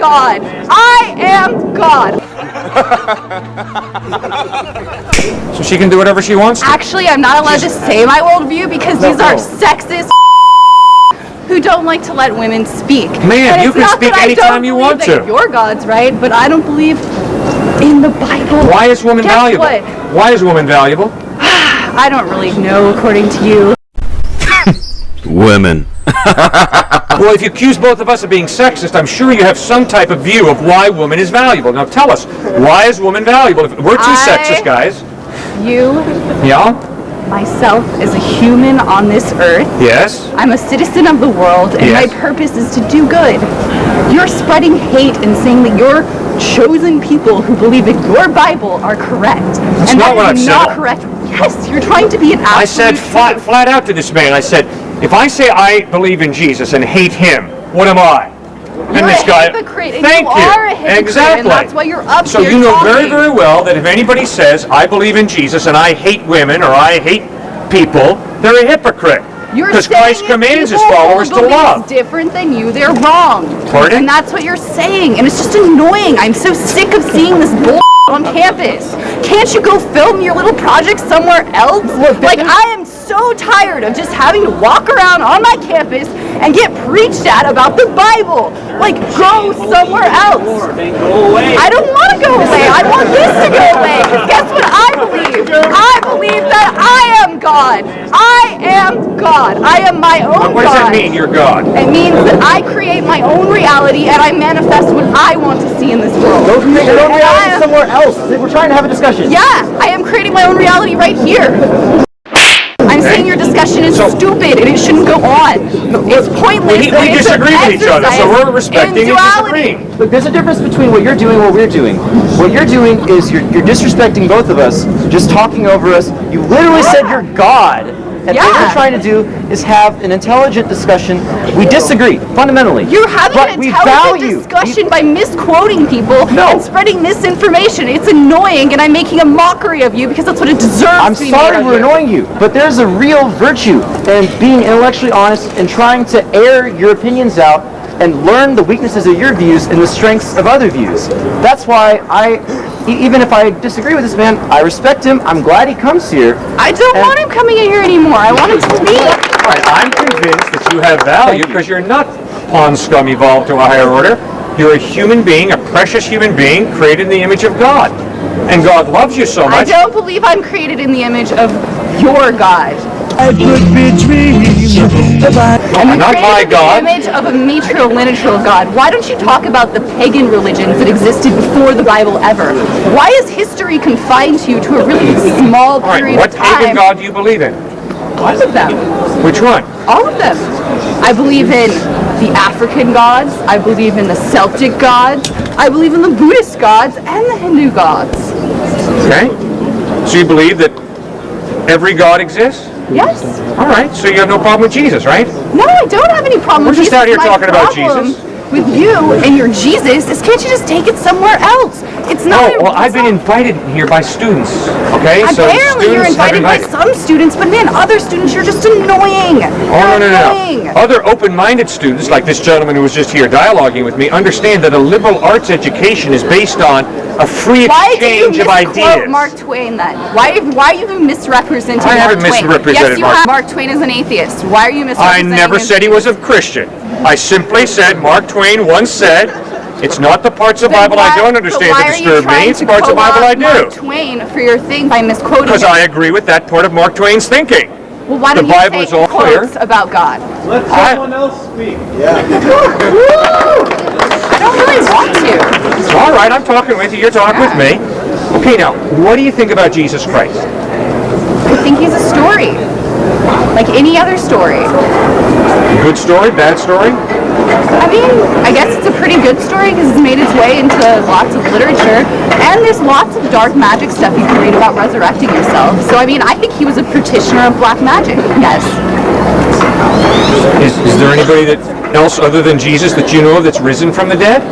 God. I am God. So she can do whatever she wants to. Actually, I'm not allowed to say my worldview because these are sexist who don't like to let women speak. Man, you can speak anytime you want to. You're God's, right? But I don't believe in the Bible. Why is woman valuable? What? Why is woman valuable? I don't really know, according to you. Women. Well, if you accuse both of us of being sexist, I'm sure you have some type of view of why woman is valuable. Now tell us, why is woman valuable? If we're two sexist guys. You. Yeah? Myself as a human on this earth. Yes. I'm a citizen of the world, and my purpose is to do good. You're spreading hate and saying that your chosen people who believe in your Bible are correct. That's not what I've said. Not correct. Yes, you're trying to be an absolute. I said flat out to this man, I said, if I say I believe in Jesus and hate him, what am I? You're and this a guy, hypocrite, and thank you are a hypocrite, exactly. and that's why you're up so here you know talking. very, very well that if anybody says I believe in Jesus and I hate women or I hate people, they're a hypocrite. Because Christ commands his followers to love. Different than you, they're wrong. Pardon? And that's what you're saying, and it's just annoying. I'm so sick of seeing this bull on campus. Can't you go film your little project somewhere else? Like, I am so tired of just having to walk around on my campus and get preached at about the Bible. Like, go somewhere else. I don't want to go away. I want this to go away. Because guess what I believe? I believe that I am God. I am God. I am my own God. What does that mean, you're God? It means that I create my own reality and I manifest what I want to see in this world. Go create your own reality somewhere else. We're trying to have a discussion. Yeah, I am creating my own reality right here. I'm saying your discussion is stupid and it shouldn't go on. It's pointless. We disagree with each other, so we're respecting and disagreeing. Look, there's a difference between what you're doing and what we're doing. What you're doing is you're disrespecting both of us, just talking over us. You literally said you're God. And what we're trying to do is have an intelligent discussion. We disagree, fundamentally. You're having an intelligent discussion by misquoting people and spreading misinformation. It's annoying, and I'm making a mockery of you because that's what it deserves I'm to be sorry made we're of annoying you, but there's a real virtue in being intellectually honest and trying to air your opinions out and learn the weaknesses of your views and the strengths of other views. That's why even if I disagree with this man, I respect him. I'm glad he comes here. I don't want him coming in here anymore. I want him to leave. Right, I'm convinced that you have value because you're not pawn scum evolved to a higher order. You're a human being, a precious human being created in the image of God. And God loves you so much. I don't believe I'm created in the image of your God. I could be dreaming I'm not my God. The image of a matrilineal God. Why don't you talk about the pagan religions that existed before the Bible ever? Why is history confined to you to a really small period what of time? pagan God do you believe in? All of them. Which one? All of them. I believe in the African gods. I believe in the Celtic gods. I believe in the Buddhist gods and the Hindu gods. Okay. So you believe that every God exists? Yes. All right. So you have no problem with Jesus, right? No, I don't have any problem with We're just Jesus. out here My talking about problem Jesus. with you and your Jesus is, can't you just take it somewhere else? It's not. No, well, I've been invited here by students. Okay, apparently you're invited by some students, but man, other students, you're just annoying. Oh, no. Other open-minded students, like this gentleman who was just here dialoguing with me, understand that a liberal arts education is based on a free exchange of ideas. Why do you misquote Mark Twain then? Why are you misrepresenting Mark Twain? I haven't misrepresented Mark Twain is an atheist. Why are you misrepresenting I never said he was a Christian. I simply said Mark Twain once said, it's not the parts of the Bible I don't understand that disturb me, it's the parts of the Bible I do. Mark Twain for your thing by misquoting Because I agree with that part of Mark Twain's thinking. Well, why don't the Bible you is all clear about God? Let someone else speak. I don't really want to. It's all right, I'm talking with you, you're talking with me. Okay, now, what do you think about Jesus Christ? I think he's a story. Like any other story. Good story, bad story? I mean, I guess it's a pretty good story because it's made its way into lots of literature, and there's lots of dark magic stuff you can read about resurrecting yourself. So I mean, I think he was a practitioner of black magic, yes. Is there anybody else other than Jesus that you know of that's risen from the dead?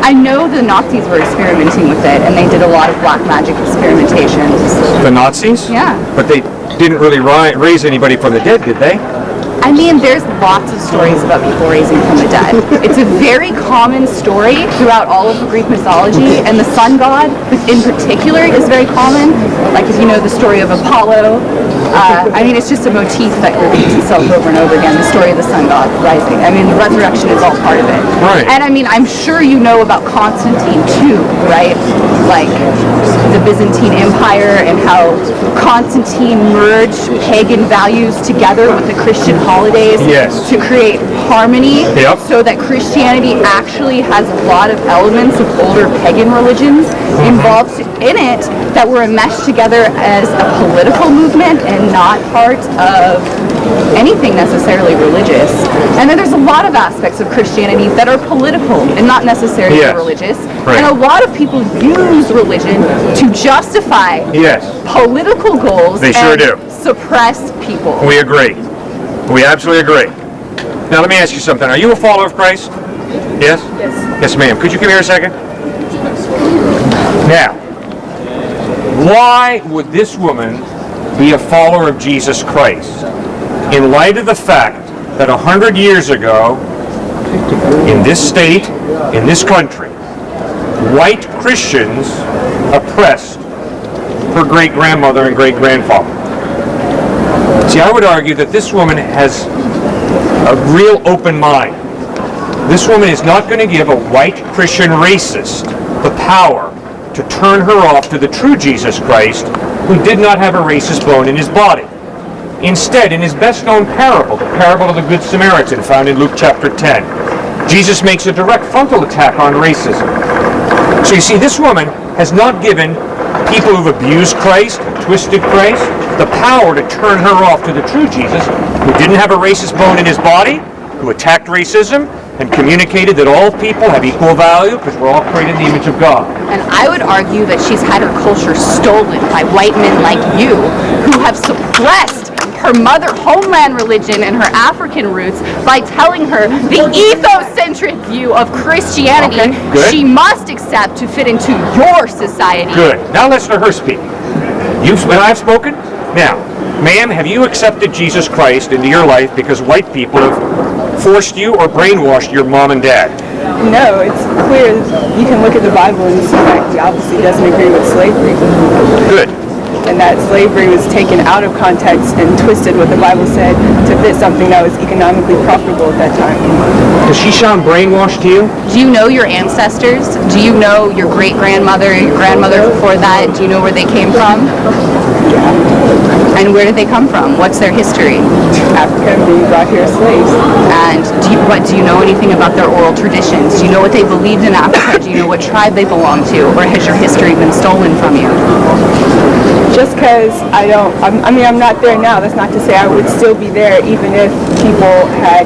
I know the Nazis were experimenting with it, and they did a lot of black magic experimentations. The Nazis? Yeah. But they didn't really raise anybody from the dead, did they? I mean, there's lots of stories about people raising from the dead. It's a very common story throughout all of Greek mythology, and the sun god in particular is very common. Like if you know the story of Apollo, I mean, it's just a motif that repeats itself over and over again, the story of the sun god rising. I mean, the resurrection is all part of it. Right. And I mean, I'm sure you know about Constantine too, right? Like the Byzantine Empire and how Constantine merged pagan values together with the Christian holidays to create harmony, so that Christianity actually has a lot of elements of older pagan religions involved in it that were enmeshed together as a political movement and not part of anything necessarily religious. And then there's a lot of aspects of Christianity that are political and not necessarily religious. And a lot of people use religion to justify political goals They sure do. suppress people. We agree. We absolutely agree. Now let me ask you something. Are you a follower of Christ? Yes? Yes. Yes, ma'am. Could you come here a second? Now, why would this woman be a follower of Jesus Christ in light of the fact that 100 years ago, in this state, in this country, white Christians oppressed her great-grandmother and great-grandfather? See, I would argue that this woman has a real open mind. This woman is not going to give a white Christian racist the power to turn her off to the true Jesus Christ, who did not have a racist bone in his body. Instead, in his best-known parable, the parable of the Good Samaritan, found in Luke chapter 10, Jesus makes a direct frontal attack on racism. So you see, this woman has not given people who've abused Christ, twisted Christ, the power to turn her off to the true Jesus, who didn't have a racist bone in his body, who attacked racism, and communicated that all people have equal value because we're all created in the image of God. And I would argue that she's had her culture stolen by white men like you, who have suppressed her mother homeland religion and her African roots by telling her the ethocentric view of Christianity she must accept to fit into your society. Good. Now listen to her speak. And I've spoken? Now, ma'am, have you accepted Jesus Christ into your life because white people have forced you or brainwashed your mom and dad? No, it's clear. You can look at the Bible and see that he obviously doesn't agree with slavery. Good. And that slavery was taken out of context and twisted what the Bible said to fit something that was economically profitable at that time. Does she sound brainwashed to you? Do you know your ancestors? Do you know your great-grandmother, your grandmother before that? Do you know where they came from? And where did they come from? What's their history? Africa being brought here as slaves. And do you know anything about their oral traditions? Do you know what they believed in Africa? Do you know what tribe they belonged to? Or has your history been stolen from you? Just because I'm not there now, that's not to say I would still be there even if people had,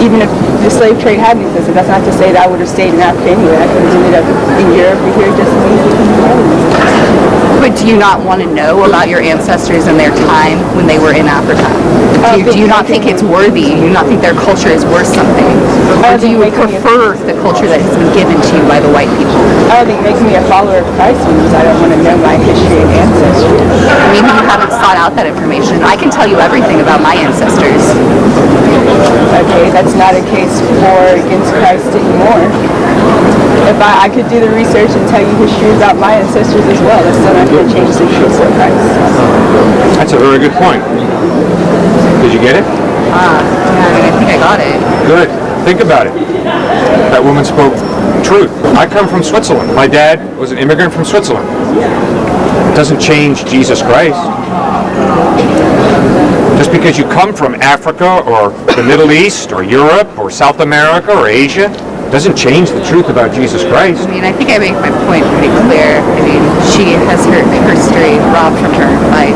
even if the slave trade hadn't existed. That's not to say that I would have stayed in Africa anyway. I could have ended up in Europe or here just as easily. But do you not want to know about your ancestors and their time when they were in Africa? Do you not think it's worthy? Do you not think their culture is worth something? Or do you prefer the culture that has been given to you by the white people? I don't think making me a follower of Christ means I don't want to know my history and ancestry. Maybe you haven't sought out that information. I can tell you everything about my ancestors. Okay, that's not a case for against Christ anymore. If I could do the research and tell you history about my ancestors as well, that's still not going to change the truth of Christ. That's a very good point. Did you get it? I think I got it. Good. Think about it. That woman spoke truth. I come from Switzerland. My dad was an immigrant from Switzerland. It doesn't change Jesus Christ. Just because you come from Africa or the Middle East or Europe or South America or Asia doesn't change the truth about Jesus Christ. I mean, I think I make my point pretty clear. I mean, she has her history robbed from her by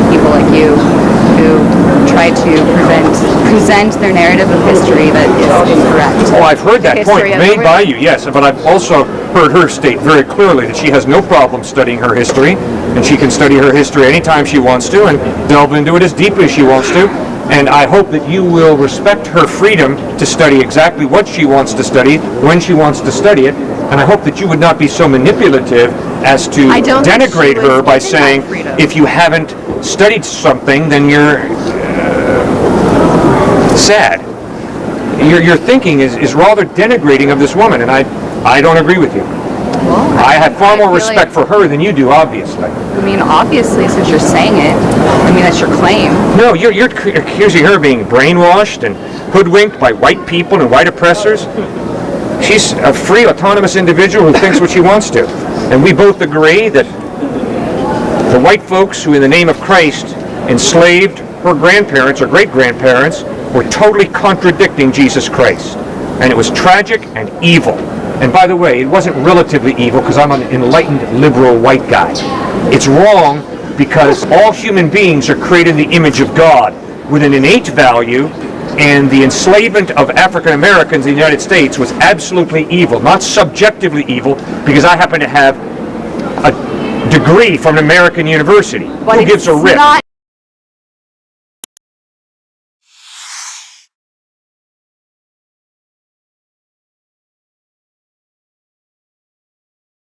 people like you who try to present their narrative of history that is incorrect. Oh, I've heard that point made by you, yes, but I've also heard her state very clearly that she has no problem studying her history, and she can study her history anytime she wants to and delve into it as deeply as she wants to. And I hope that you will respect her freedom to study exactly what she wants to study, when she wants to study it. And I hope that you would not be so manipulative as to denigrate her by saying, if you haven't studied something, then you're sad. Your thinking is rather denigrating of this woman, and I don't agree with you. Well, I have far more feel respect for her than you do, obviously. I mean, obviously, since you're saying it, I mean, that's your claim. No, you're accusing her of being brainwashed and hoodwinked by white people and white oppressors. She's a free, autonomous individual who thinks what she wants to. And we both agree that the white folks who, in the name of Christ, enslaved her grandparents or great-grandparents were totally contradicting Jesus Christ. And it was tragic and evil. And by the way, it wasn't relatively evil because I'm an enlightened, liberal white guy. It's wrong because all human beings are created in the image of God with an innate value, and the enslavement of African Americans in the United States was absolutely evil, not subjectively evil, because I happen to have a degree from an American university. But Who gives a rip? It's not